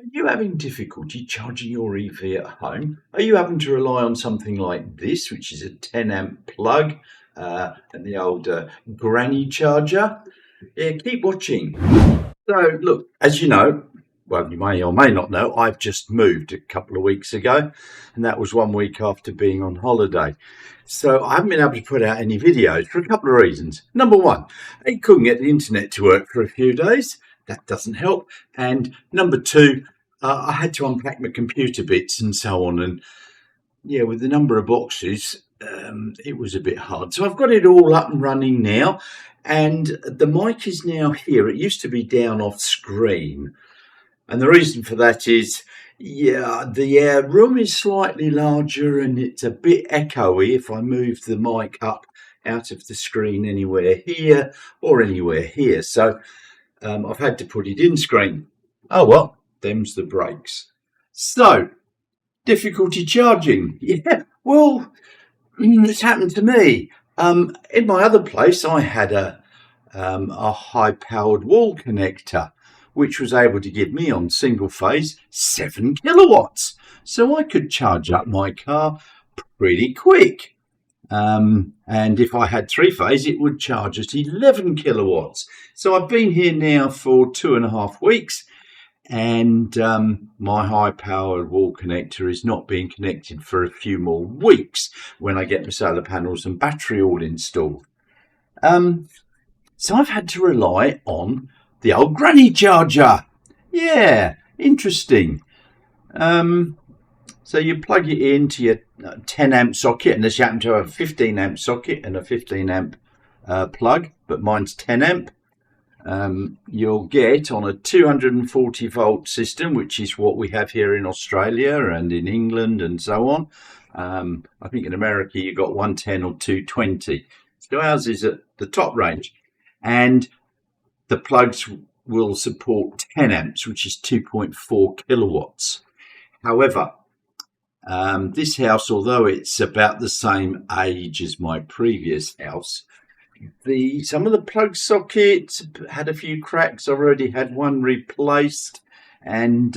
Are you having difficulty charging your EV at home? Are you having to rely on something like this, which is a 10 amp plug and the old granny charger? Yeah, keep watching. So, look, as you know, well, you may or may not know, I've just moved a couple of weeks ago, and that was 1 week after being on holiday. So, I haven't been able to put out any videos for a couple of reasons. Number one, I couldn't get the internet to work for a few days. That doesn't help. And number two, I had to unpack my computer bits and so on. And yeah, with the number of boxes, it was a bit hard. So I've got it all up and running now. And the mic is now here. It used to be down off screen. And the reason for that is, yeah, the room is slightly larger and it's a bit echoey if I move the mic up out of the screen anywhere here or anywhere here. So I've had to put it in screen. Oh, well, them's the breaks. So, difficulty charging. Yeah, well, it's happened to me. In my other place, I had a high-powered wall connector, which was able to give me on single phase 7 kilowatts. So I could charge up my car pretty quick. And if I had 3-phase, it would charge at 11 kilowatts. So I've been here now for 2.5 weeks, and my high-powered wall connector is not being connected for a few more weeks when I get my solar panels and battery all installed. So I've had to rely on the old granny charger. Yeah, interesting. So you plug it into your 10 amp socket, unless you happen to have a 15 amp socket and a 15 amp plug, but mine's 10 amp. You'll get on a 240 volt system, which is what we have here in Australia and in England and so on. I think in America you got 110 or 220. So ours is at the top range, and the plugs will support 10 amps, which is 2.4 kilowatts. However, this house, although it's about the same age as my previous house, some of the plug sockets had a few cracks. I already had one replaced. And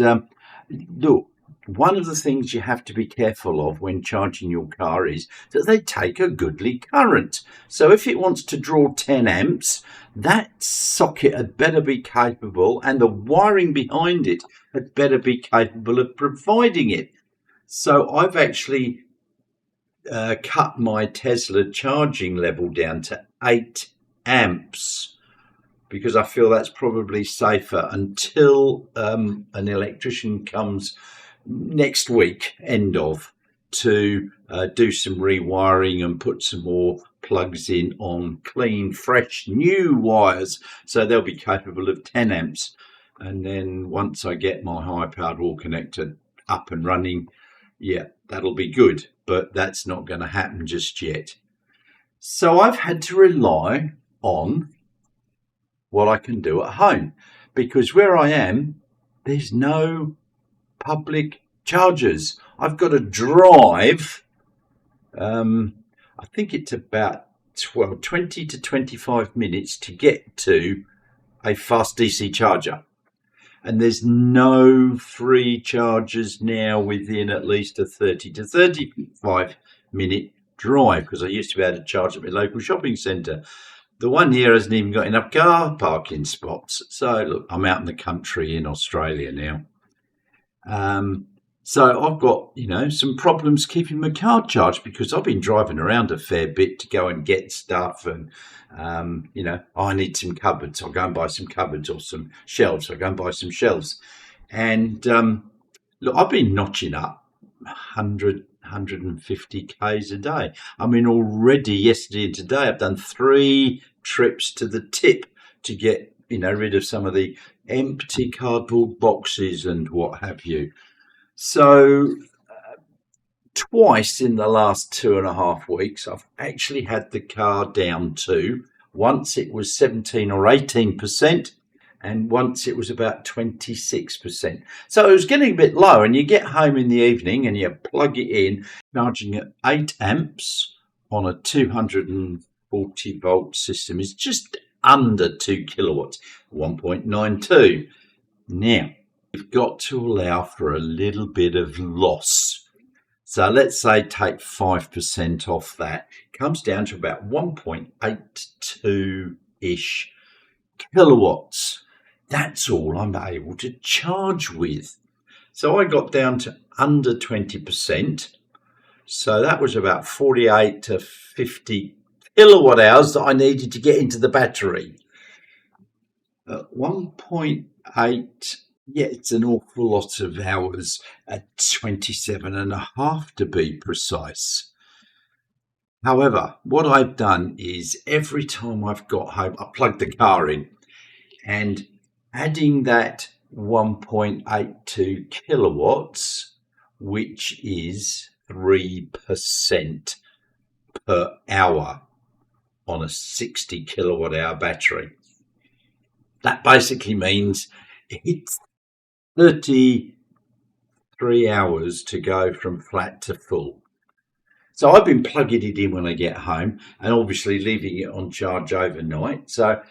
look, one of the things you have to be careful of when charging your car is that they take a goodly current. So if it wants to draw 10 amps, that socket had better be capable, and the wiring behind it had better be capable of providing it. So I've actually cut my Tesla charging level down to 8 amps because I feel that's probably safer until an electrician comes next week, to do some rewiring and put some more plugs in on clean, fresh, new wires, so they'll be capable of 10 amps. And then once I get my high-powered wall connector up and running, yeah, that'll be good, but that's not going to happen just yet. So I've had to rely on what I can do at home, because where I am, there's no public chargers. I've got to drive, I think it's about 20 to 25 minutes to get to a fast DC charger. And there's no free chargers now within at least a 30 to 35 minute drive, because I used to be able to charge at my local shopping centre. The one here hasn't even got enough car parking spots. So look, I'm out in the country in Australia now. So I've got, some problems keeping my car charged, because I've been driving around a fair bit to go and get stuff. And, I need some cupboards. I'll go and buy some cupboards, or some shelves. I'll go and buy some shelves. And look, I've been notching up 100, 150 Ks a day. I mean, already yesterday and today, I've done 3 trips to the tip to get, rid of some of the empty cardboard boxes and what have you. So twice in the last 2.5 weeks, I've actually had the car down to, once it was 17 or 18%, and once it was about 26%. So it was getting a bit low, and you get home in the evening and you plug it in, charging at 8 amps on a 240 volt system is just under 2 kilowatts, 1.92. Now, you've got to allow for a little bit of loss. So let's say take 5% off that. It comes down to about 1.82-ish kilowatts. That's all I'm able to charge with. So I got down to under 20%. So that was about 48 to 50 kilowatt hours that I needed to get into the battery. 1.8, yeah, it's an awful lot of hours at 27.5 to be precise. However, what I've done is every time I've got home, I plug the car in, and adding that 1.82 kilowatts, which is 3% per hour on a 60 kilowatt hour battery. That basically means it's 33 hours to go from flat to full. So I've been plugging it in when I get home and obviously leaving it on charge overnight. So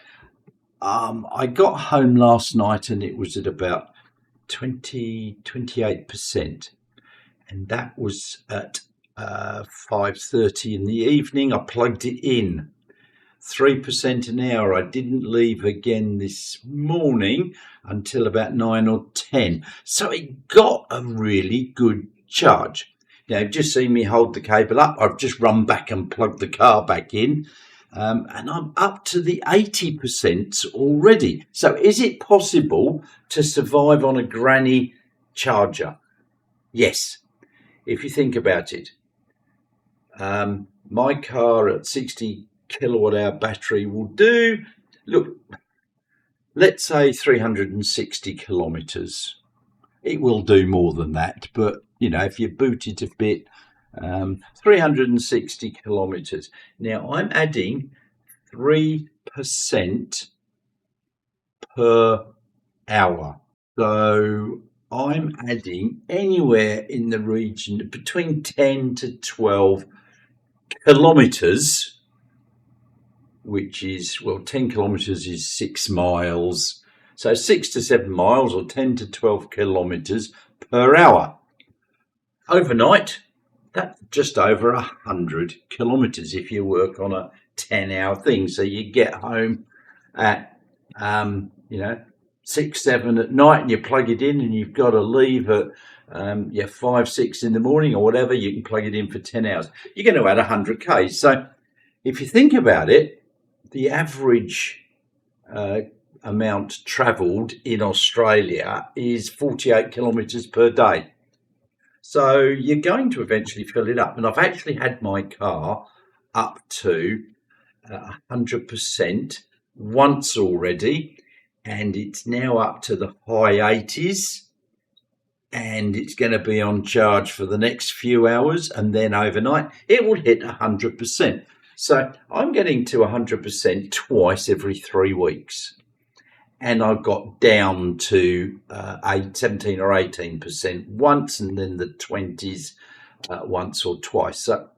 I got home last night and it was at about 28%. And that was at 5:30 in the evening. I plugged it in. 3% an hour. I didn't leave again this morning until about 9 or 10. So it got a really good charge. Now, you've just seen me hold the cable up. I've just run back and plugged the car back in. And I'm up to the 80% already. So is it possible to survive on a granny charger? Yes, if you think about it. My car at 60 kilowatt hour battery will do, look, let's say 360 kilometers. It will do more than that, but you know, if you boot it a bit, 360 kilometers. Now I'm adding 3% per hour, so I'm adding anywhere in the region between 10 to 12 kilometers, which is, well, 10 kilometers is 6 miles. So 6 to 7 miles or 10 to 12 kilometers per hour. Overnight, that's just over 100 kilometers if you work on a 10-hour thing. So you get home at, 6, 7 at night and you plug it in and you've got to leave at 5, 6 in the morning or whatever. You can plug it in for 10 hours. You're going to add 100 Ks. So if you think about it, the average amount travelled in Australia is 48 kilometres per day. So you're going to eventually fill it up. And I've actually had my car up to 100% once already. And it's now up to the high 80s. And it's going to be on charge for the next few hours. And then overnight, it will hit 100%. So I'm getting to 100% twice every 3 weeks. And I got down to 17 or 18% once, and then the 20s once or twice. So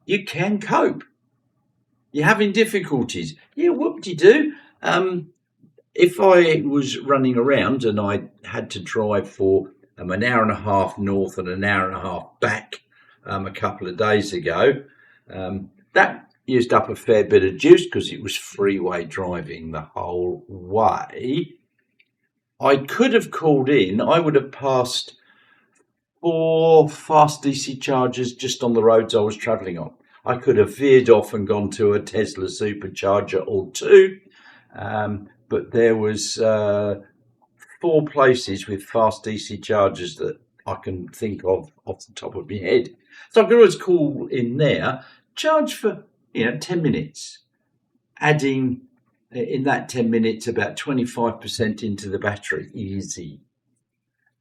you can cope. You're having difficulties. Yeah, whoop-de-doo. If I was running around and I had to drive for an hour and a half north and an hour and a half back a couple of days ago, that used up a fair bit of juice because it was freeway driving the whole way. I could have called in. I would have passed 4 fast DC chargers just on the roads I was travelling on. I could have veered off and gone to a Tesla supercharger or 2, but there was 4 places with fast DC chargers that I can think of off the top of my head. So I could always call in there, charge for 10 minutes, adding in that 10 minutes about 25% into the battery, easy.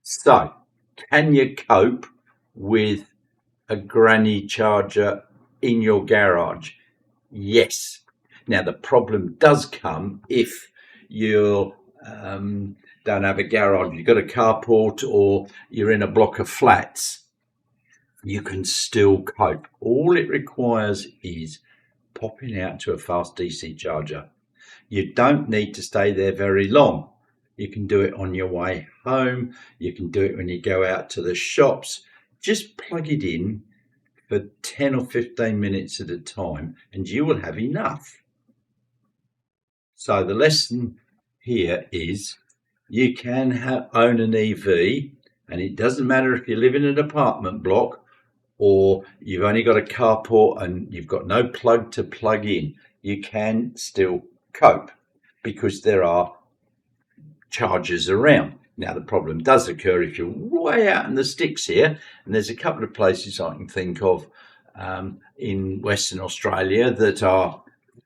So can you cope with a granny charger in your garage? Yes. Now the problem does come if you don't have a garage, you've got a carport or you're in a block of flats. You can still cope. All it requires is popping out to a fast DC charger. You don't need to stay there very long. You can do it on your way home. You can do it when you go out to the shops. Just plug it in for 10 or 15 minutes at a time and you will have enough. So the lesson here is you can own an EV, and it doesn't matter if you live in an apartment block or you've only got a carport and you've got no plug to plug in. You can still cope because there are chargers around. Now, the problem does occur if you're way out in the sticks here, and there's a couple of places I can think of in Western Australia that are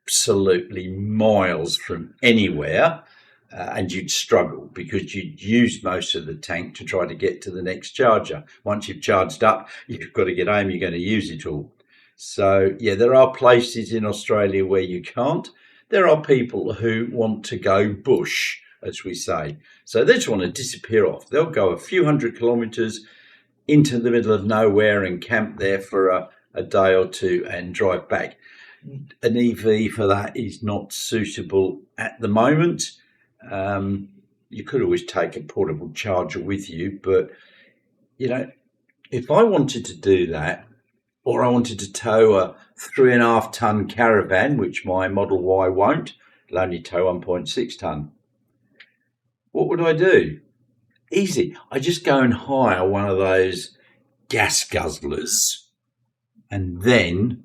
absolutely miles from anywhere, and you'd struggle because you'd use most of the tank to try to get to the next charger. Once you've charged up, you've got to get home, you're going to use it all. So yeah, there are places in Australia where you can't. There are people who want to go bush, as we say. So they just want to disappear off. They'll go a few hundred kilometres into the middle of nowhere and camp there for a day or two and drive back. An EV for that is not suitable at the moment. You could always take a portable charger with you, but you know, if I wanted to do that, or I wanted to tow a 3.5 ton caravan, which my Model Y won't, it'll only tow 1.6 ton. What would I do? Easy. I just go and hire one of those gas guzzlers and then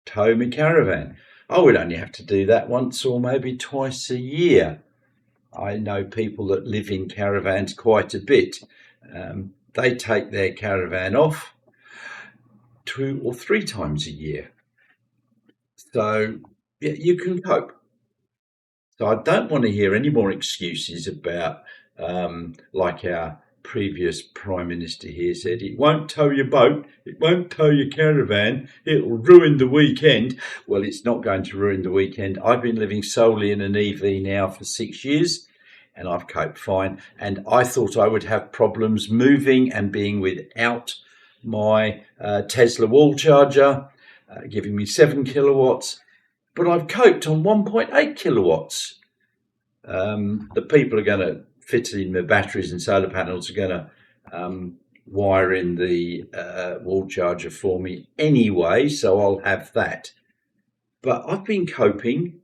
tow my caravan. I would only have to do that once or maybe twice a year. I know people that live in caravans quite a bit. They take their caravan off 2 or 3 times a year. So yeah, you can cope. So I don't want to hear any more excuses about, like our previous Prime Minister here said, it won't tow your boat, it won't tow your caravan, it'll ruin the weekend. Well, it's not going to ruin the weekend. I've been living solely in an EV now for 6 years and I've coped fine. And I thought I would have problems moving and being without my Tesla wall charger, giving me 7 kilowatts. But I've coped on 1.8 kilowatts. The people are going to fit in the batteries and solar panels are going to wire in the wall charger for me anyway, so I'll have that. But I've been coping.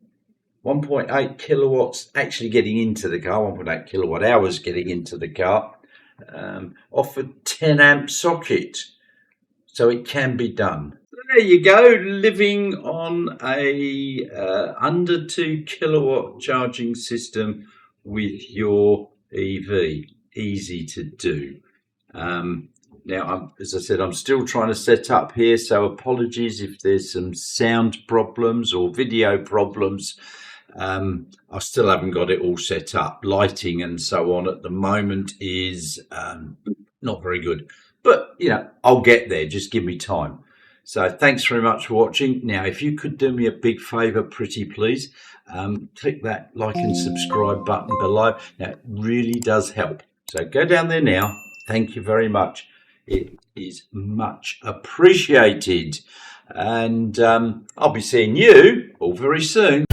1.8 kilowatts actually getting into the car, 1.8 kilowatt hours getting into the car, off a 10 amp socket. So it can be done. There you go, living on a under 2 kilowatt charging system with your EV. Easy to do. Now, as I said, I'm still trying to set up here, so apologies if there's some sound problems or video problems. I still haven't got it all set up. Lighting and so on at the moment is not very good. But, you know, I'll get there. Just give me time. So thanks very much for watching. Now, if you could do me a big favour, pretty please, click that like and subscribe button below. Now, it really does help. So go down there now. Thank you very much. It is much appreciated. And I'll be seeing you all very soon.